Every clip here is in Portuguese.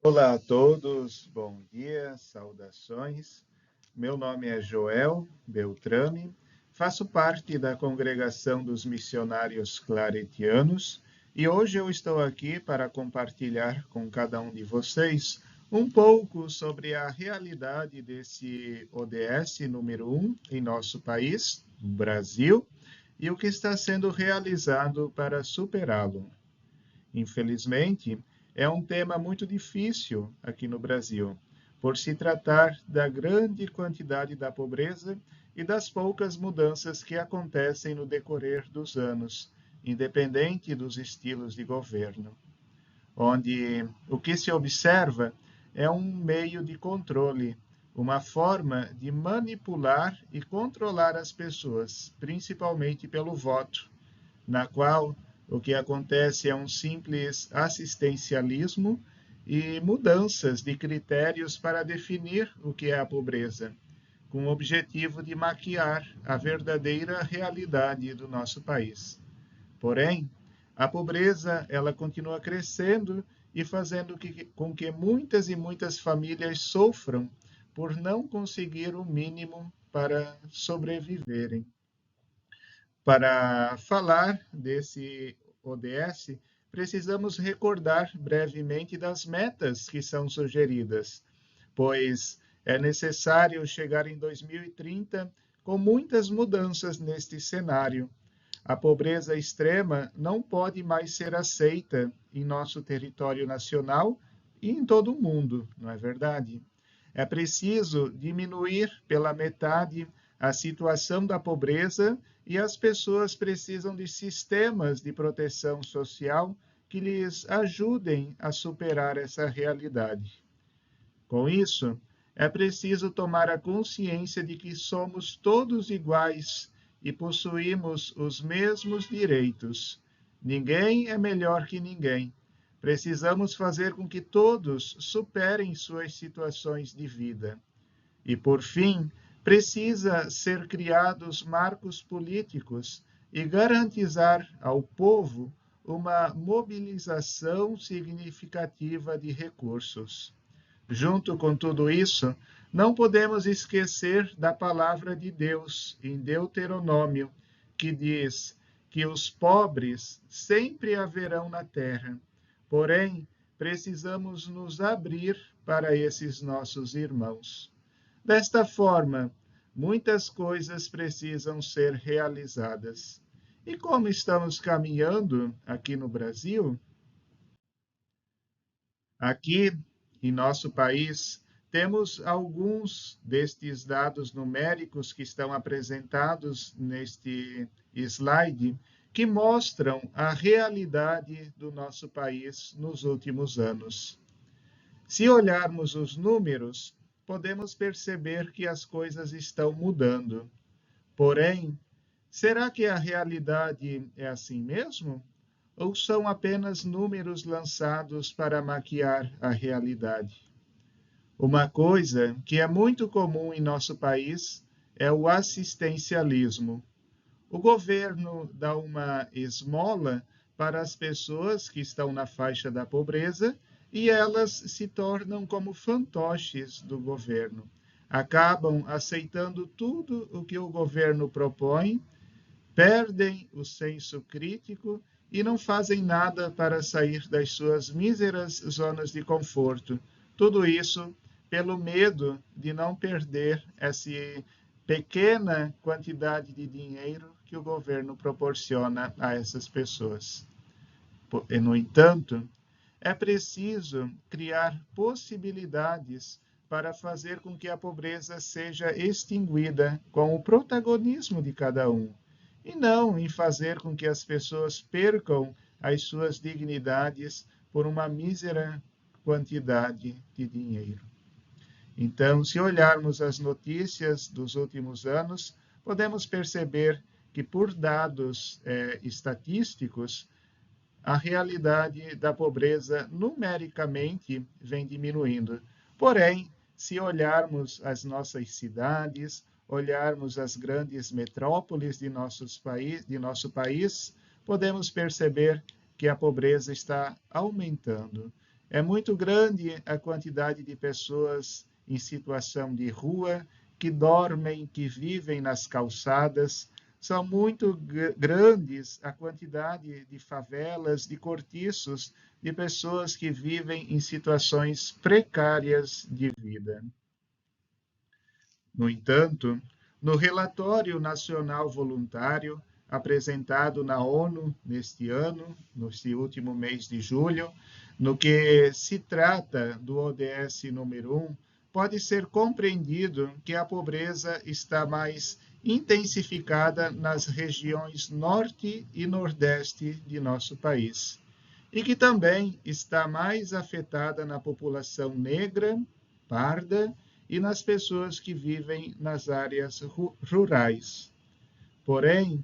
Olá a todos, bom dia, saudações. Meu nome é Joel Beltrame, faço parte da congregação dos missionários claretianos e hoje eu estou aqui para compartilhar com cada um de vocês um pouco sobre a realidade desse ODS número 1 em nosso país, o Brasil, e o que está sendo realizado para superá-lo. Infelizmente, é um tema muito difícil aqui no Brasil, por se tratar da grande quantidade da pobreza e das poucas mudanças que acontecem no decorrer dos anos, independente dos estilos de governo, onde o que se observa é um meio de controle, uma forma de manipular e controlar as pessoas, principalmente pelo voto, na qual o que acontece é um simples assistencialismo e mudanças de critérios para definir o que é a pobreza, com o objetivo de maquiar a verdadeira realidade do nosso país. Porém, a pobreza ela continua crescendo e fazendo com que muitas e muitas famílias sofram por não conseguir o mínimo para sobreviverem. Para falar desse ODS, precisamos recordar brevemente das metas que são sugeridas, pois é necessário chegar em 2030 com muitas mudanças neste cenário. A pobreza extrema não pode mais ser aceita em nosso território nacional e em todo o mundo, não é verdade? É preciso diminuir pela metade a situação da pobreza e as pessoas precisam de sistemas de proteção social que lhes ajudem a superar essa realidade. Com isso, é preciso tomar a consciência de que somos todos iguais e possuímos os mesmos direitos. Ninguém é melhor que ninguém. Precisamos fazer com que todos superem suas situações de vida. E, por fim, precisa ser criados marcos políticos e garantizar ao povo uma mobilização significativa de recursos. Junto com tudo isso, não podemos esquecer da palavra de Deus em Deuteronômio, que diz que os pobres sempre haverão na terra. Porém, precisamos nos abrir para esses nossos irmãos. Desta forma, muitas coisas precisam ser realizadas. E como estamos caminhando aqui no Brasil, aqui em nosso país, temos alguns destes dados numéricos que estão apresentados neste slide, que mostram a realidade do nosso país nos últimos anos. Se olharmos os números, podemos perceber que as coisas estão mudando. Porém, será que a realidade é assim mesmo? Ou são apenas números lançados para maquiar a realidade? Uma coisa que é muito comum em nosso país é o assistencialismo. O governo dá uma esmola para as pessoas que estão na faixa da pobreza e elas se tornam como fantoches do governo. Acabam aceitando tudo o que o governo propõe, perdem o senso crítico e não fazem nada para sair das suas míseras zonas de conforto. Tudo isso pelo medo de não perder essa pequena quantidade de dinheiro que o governo proporciona a essas pessoas. No entanto, é preciso criar possibilidades para fazer com que a pobreza seja extinguida com o protagonismo de cada um, e não em fazer com que as pessoas percam as suas dignidades por uma mísera quantidade de dinheiro. Então, se olharmos as notícias dos últimos anos, podemos perceber que, por dados estatísticos, a realidade da pobreza numericamente vem diminuindo. Porém, se olharmos as nossas cidades, olharmos as grandes metrópoles de nosso país, podemos perceber que a pobreza está aumentando. É muito grande a quantidade de pessoas em situação de rua, que dormem, que vivem nas calçadas. São muito grandes a quantidade de favelas, de cortiços, de pessoas que vivem em situações precárias de vida. No entanto, no relatório nacional voluntário apresentado na ONU neste ano, neste último mês de julho, no que se trata do ODS número 1, pode ser compreendido que a pobreza está mais intensificada nas regiões norte e nordeste de nosso país, e que também está mais afetada na população negra, parda e nas pessoas que vivem nas áreas rurais. Porém,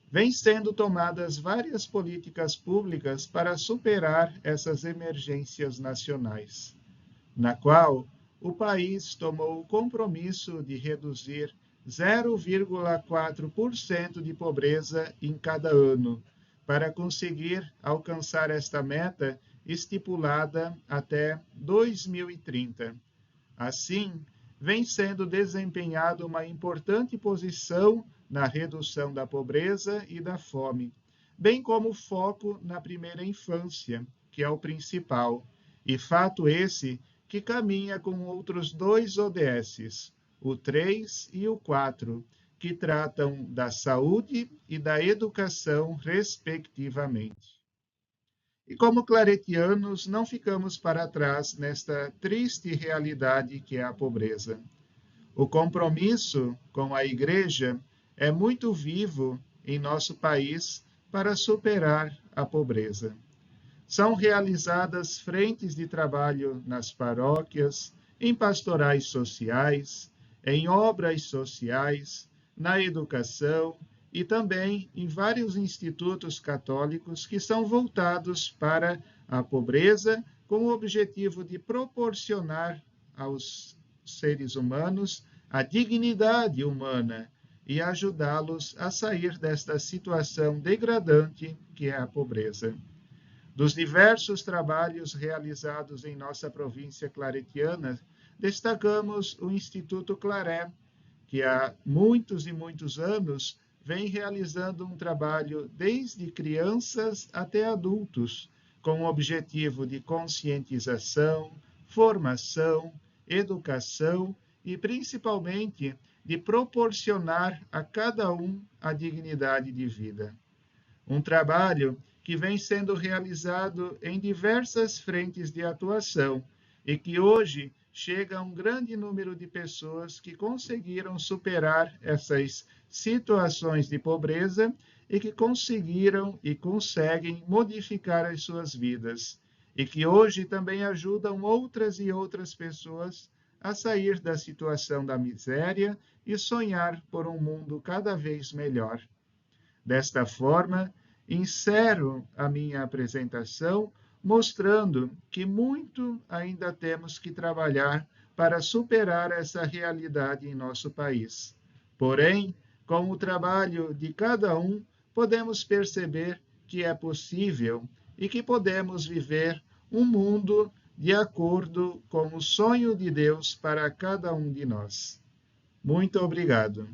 vêm sendo tomadas várias políticas públicas para superar essas emergências nacionais, na qual o país tomou o compromisso de reduzir 0,4% de pobreza em cada ano, para conseguir alcançar esta meta estipulada até 2030. Assim, vem sendo desempenhada uma importante posição na redução da pobreza e da fome, bem como foco na primeira infância, que é o principal, e fato esse que caminha com outros dois ODSs, o 3 e o 4, que tratam da saúde e da educação, respectivamente. E como claretianos, não ficamos para trás nesta triste realidade que é a pobreza. O compromisso com a Igreja é muito vivo em nosso país para superar a pobreza. São realizadas frentes de trabalho nas paróquias, em pastorais sociais, em obras sociais, na educação e também em vários institutos católicos que são voltados para a pobreza, com o objetivo de proporcionar aos seres humanos a dignidade humana e ajudá-los a sair desta situação degradante que é a pobreza. Dos diversos trabalhos realizados em nossa província claretiana, destacamos o Instituto Claré, que há muitos e muitos anos vem realizando um trabalho desde crianças até adultos, com o objetivo de conscientização, formação, educação e, principalmente, de proporcionar a cada um a dignidade de vida. Um trabalho que vem sendo realizado em diversas frentes de atuação e que hoje chega a um grande número de pessoas que conseguiram superar essas situações de pobreza e que conseguiram e conseguem modificar as suas vidas, e que hoje também ajudam outras e outras pessoas a sair da situação da miséria e sonhar por um mundo cada vez melhor. Desta forma, encerro a minha apresentação mostrando que muito ainda temos que trabalhar para superar essa realidade em nosso país. Porém, com o trabalho de cada um, podemos perceber que é possível e que podemos viver um mundo de acordo com o sonho de Deus para cada um de nós. Muito obrigado.